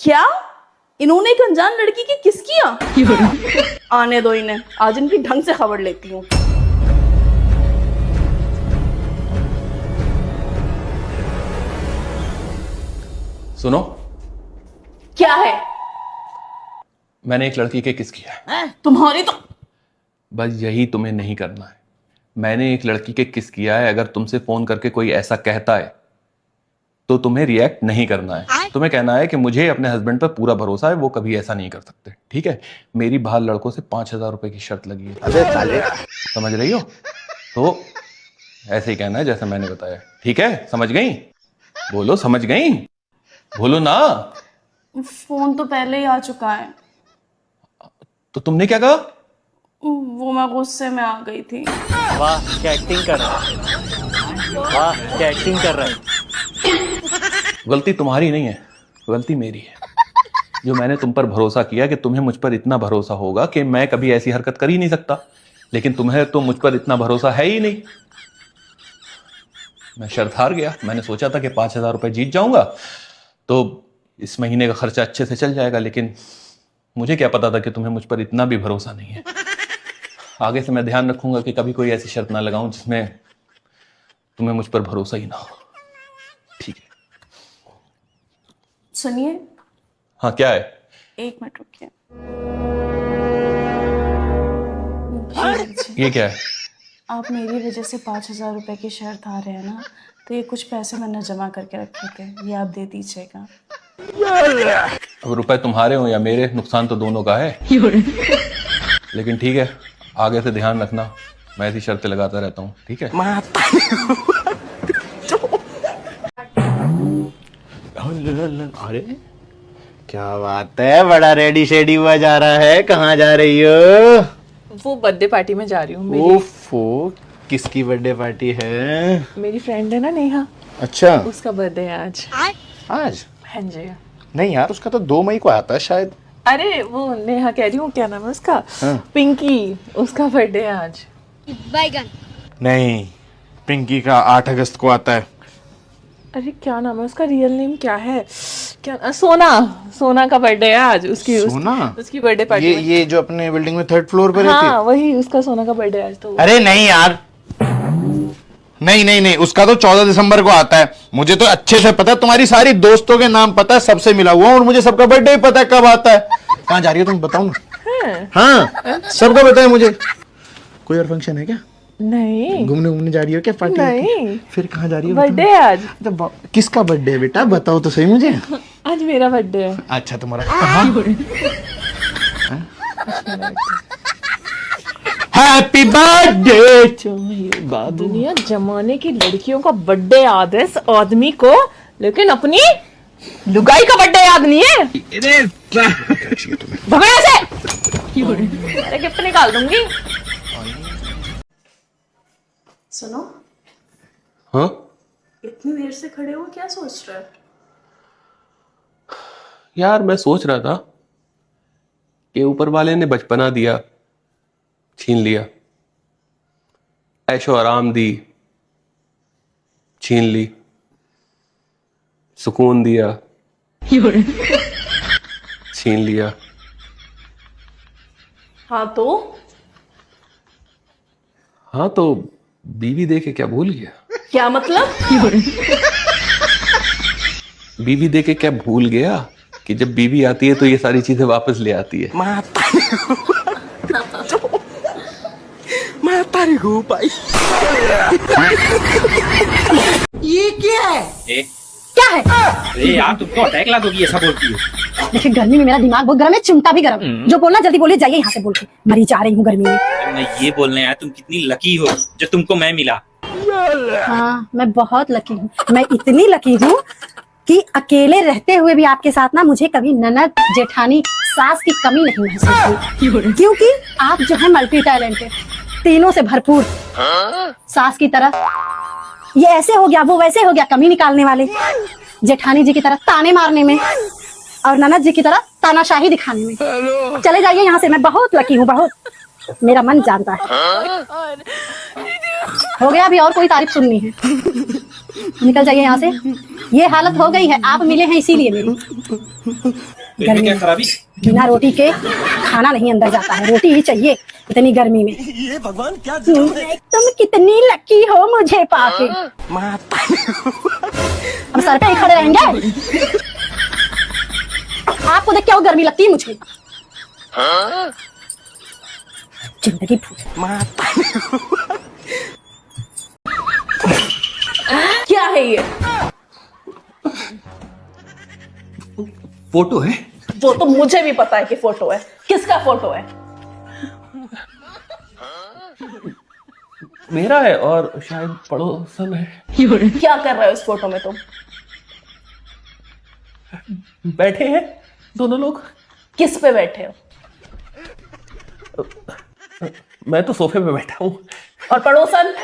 क्या? इन्होंने एक अनजान लड़की की किस किया? आने दो इन्हें, आज इनकी ढंग से खबर लेती हूँ। सुनो, क्या है? मैंने एक लड़की के किस किया है। तुम्हारी तो बस यही तुम्हें नहीं करना है। मैंने एक लड़की के किस किया है। अगर तुमसे फोन करके कोई ऐसा कहता है तो तुम्हें रिएक्ट नहीं करना है। तुम्हें कहना है कि मुझे अपने हस्बैंड पर पूरा भरोसा है, वो कभी ऐसा नहीं कर सकते। ठीक है? मेरी बाहर लड़कों से 5,000 रुपए की शर्त लगी है। अबे साले, समझ रही हो? तो ऐसे ही कहना है जैसे मैंने बताया। ठीक है? समझ गई? बोलो, समझ गई? बोलो ना। फोन तो पहले ही आ चुका है। तो तुमने क्या कहा? वो मैं गुस्से में आ गई थी। वाह क्या एक्टिंग कर रहा है, वाह क्या एक्टिंग कर रहा है। गलती तुम्हारी नहीं है, गलती मेरी है। जो मैंने तुम पर भरोसा किया कि तुम्हें मुझ पर इतना भरोसा होगा कि मैं कभी ऐसी हरकत कर ही नहीं सकता, लेकिन तुम्हें तो मुझ पर इतना भरोसा है ही नहीं। मैं शर्त हार गया। मैंने सोचा था कि 5,000 रुपए जीत जाऊंगा तो इस महीने का खर्चा अच्छे से चल जाएगा, लेकिन मुझे क्या पता था कि तुम्हें मुझ पर इतना भी भरोसा नहीं है। आगे से मैं ध्यान रखूंगा कि कभी कोई ऐसी शर्त ना लगाऊं जिसमें तुम्हें मुझ पर भरोसा ही ना हो। ठीक है? सुनिए, हाँ, क्या है? एक मिनट रुकिए। ये क्या है? आप मेरी वजह से 5,000 रुपए की शर्त आ रहे हैं ना, तो ये कुछ पैसे मैंने जमा करके रखे थे, ये आप दे दीजिएगा। अब रुपए तुम्हारे हो या मेरे, नुकसान तो दोनों का है। लेकिन ठीक है, आगे से ध्यान रखना, मैं ऐसी शर्तें लगाता रहता हूँ। ठीक है? अरे क्या बात है, बड़ा रेडी शेडी हुआ जा रहा है। कहाँ जा रही हो? वो बर्थडे पार्टी में जा रही हूँ। ओफो, किसकी बर्थडे पार्टी है? मेरी फ्रेंड है ना नेहा, अच्छा, उसका बर्थडे है आज। आज? हाँ जी। नहीं यार, उसका तो 2 मई को आता है शायद। अरे वो नेहा कह रही हूँ, क्या नाम है उसका? हाँ। पिंकी, उसका बर्थडे है आज। नहीं, पिंकी का 8 अगस्त को आता है। अरे क्या नाम है उसका, रियल नेम क्या है? क्या सोना, सोना का बर्थडे है आज। उसकी सोना? उसकी बर्थडे पार्टी ये जो अपने बिल्डिंग में 3rd फ्लोर पे रहती है? हाँ वही, उसका सोना का बर्थडे आज। तो अरे नहीं यार, नहीं, उसका तो 14 दिसंबर को आता है। मुझे तो अच्छे से पता है, तुम्हारी सारी दोस्तों के नाम पता है, सबसे मिला हुआ और मुझे सबका बर्थडे भी पता है कब आता है। कहाँ जा रही हो तुम, बताओ ना। हाँ, सबका पता है मुझे। कोई और फंक्शन है क्या? नहीं। घूमने जा रही हो क्या पार्टी? नहीं। फिर कहाँ जा रही हो? बर्थडे है आज। तो किसका बर्थडे है बेटा, बताओ तो सही मुझे। आज मेरा बर्थडे है। अच्छा, तुम्हारा? हैप्पी बर्थडे टू यू बाबू। दुनिया जमाने की लड़कियों का बर्थडे याद है इस आदमी को, लेकिन अपनी लुगाई का बर्थडे याद नहीं है। भगा यहाँ से। अरे गिफ्ट निकाल दूंगी। सुनो, हाँ? इतनी देर से खड़े हो, क्या सोच रहे हो? यार मैं सोच रहा था कि ऊपर वाले ने बचपना दिया, छीन लिया, ऐशो आराम दी, छीन ली, सुकून दिया, छीन लिया। हाँ तो बीवी दे के क्या भूल गया? क्या मतलब? बीवी दे के क्या भूल गया कि जब बीवी आती है तो ये सारी चीजें वापस ले आती है। ये क्या है? क्या है? अरे यार तुम तो अटैक ला दोगी ऐसा बोलती हो। देखिए गर्मी में मेरा दिमाग बहुत गर्म है, चिमटा भी गर्म। जो बोलना जल्दी बोलिए, जाइए यहाँ से बोल के, मरी जा रही हूँ गर्मी में। मैं ये बोलने आया, तुम कितनी लकी हो जो तुमको मैं मिला। हाँ मैं बहुत लकी हूँ। मैं इतनी लकी हूँ कि अकेले रहते हुए भी आपके साथ ना मुझे कभी ननद, जेठानी, सास की कमी नहीं महसूस हुई, क्योंकि आप जो है मल्टी टैलेंटेड, तीनों से भरपूर। सास की तरह ये ऐसे हो गया, वो वैसे हो गया, कमी निकालने वाले। जेठानी जी की तरह ताने मारने में, और ननद जी की तरह तानाशाही दिखाने में। चले जाइए यहाँ से, मैं बहुत लकी हूँ, बहुत। मेरा मन जानता है। हो गया, अभी और कोई तारीफ सुननी है? निकल जाइए यहाँ से। ये हालत हो गई है, आप मिले हैं इसीलिए मेरी गर्मी में। खराबी? बिना रोटी के खाना नहीं अंदर जाता है, रोटी ही चाहिए इतनी गर्मी में। ये भगवान क्या तुम कितनी लकी हो मुझे पाके। अब सर पे ही खड़े रहेंगे। आपको देख क्या वो गर्मी लगती है मुझे। जिंदगी क्या है ये? फोटो है। वो तो मुझे भी पता है कि फोटो है। किसका फोटो है? मेरा है और शायद पड़ोसन है। क्या कर रहे हो इस फोटो में तुम? बैठे हैं दोनों लोग। किस पे बैठे हो? मैं तो सोफे पे बैठा हूँ। और पड़ोसन?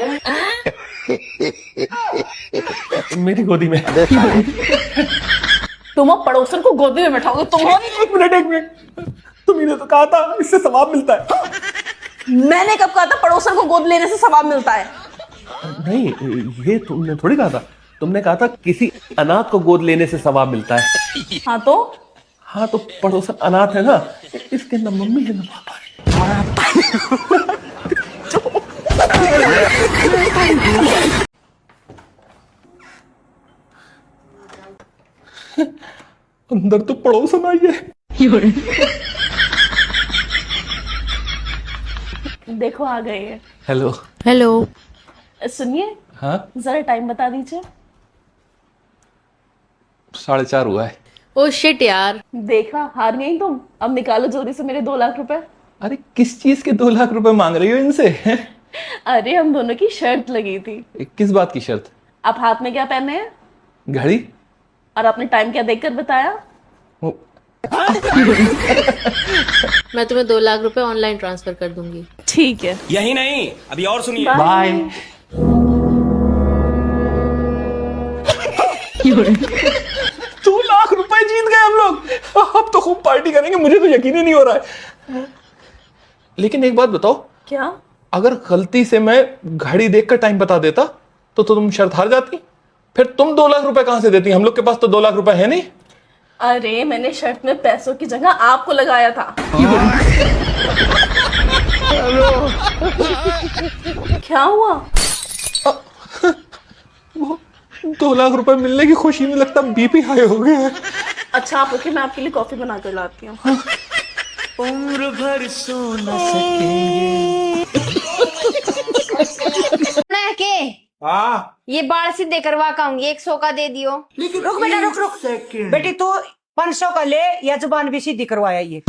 मेरी गोदी में। तुम अब पड़ोसन को गोदी में बैठाओगे? तुम एक मिनट, तुमने तो कहा था इससे सवाब मिलता है। मैंने कब कहा था पड़ोसन को गोद लेने से सवाब मिलता है? नहीं, ये तुमने थोड़ी कहा था। तुमने कहा था किसी अनाथ को गोद लेने से सवाब मिलता है। हाँ तो? हाँ तो पड़ोसन अनाथ है ना, इसके ना मम्मी है ना पापा है। अंदर तो पड़ोसन आई है। देखो आ गए हैं। हेलो। हेलो। सुनिए, हाँ, जरा टाइम बता दीजिए। 4:30 हुआ है। ओ शिट यार। देखा, हार गई तुम। अब निकालो जल्दी से मेरे 2 लाख रुपए। अरे किस चीज के 2 लाख रुपए मांग रही हो इनसे? अरे हम दोनों की शर्त लगी थी। किस बात की शर्त? आप हाथ में क्या पहने हैं घड़ी। और आपने टाइम क्या देखकर बताया? वो- मैं तुम्हें 2 लाख रुपए ऑनलाइन ट्रांसफर कर दूंगी। ठीक है। यही नहीं, अभी और सुनिए। बाय। 2 लाख रुपए जीत गए हम लोग। अब तो खूब पार्टी करेंगे, मुझे तो यकीन ही नहीं हो रहा है। लेकिन एक बात बताओ, क्या? अगर गलती से मैं घड़ी देखकर टाइम बता देता तो तुम शर्त हार जाती। फिर तुम 2 लाख रुपए कहां से देती? हम लोग के पास तो 2 लाख रुपए है नहीं। अरे मैंने शर्त में पैसों की जगह आपको लगाया था। क्या हुआ? 2 लाख रुपए मिलने की खुशी में लगता बीपी हाई हो गया है। अच्छा आप रुकिए, मैं आपके लिए कॉफी बना कर लाती हूँ। उम्र भर सो न सकेंगे। के हाँ, ये बाढ़ सीधे करवा के आऊंगी, 100 का दे दियो। रुक बेटा, रुक रुक। बेटी तू 500 का ले या जुबान भी सीधी करवाया ये।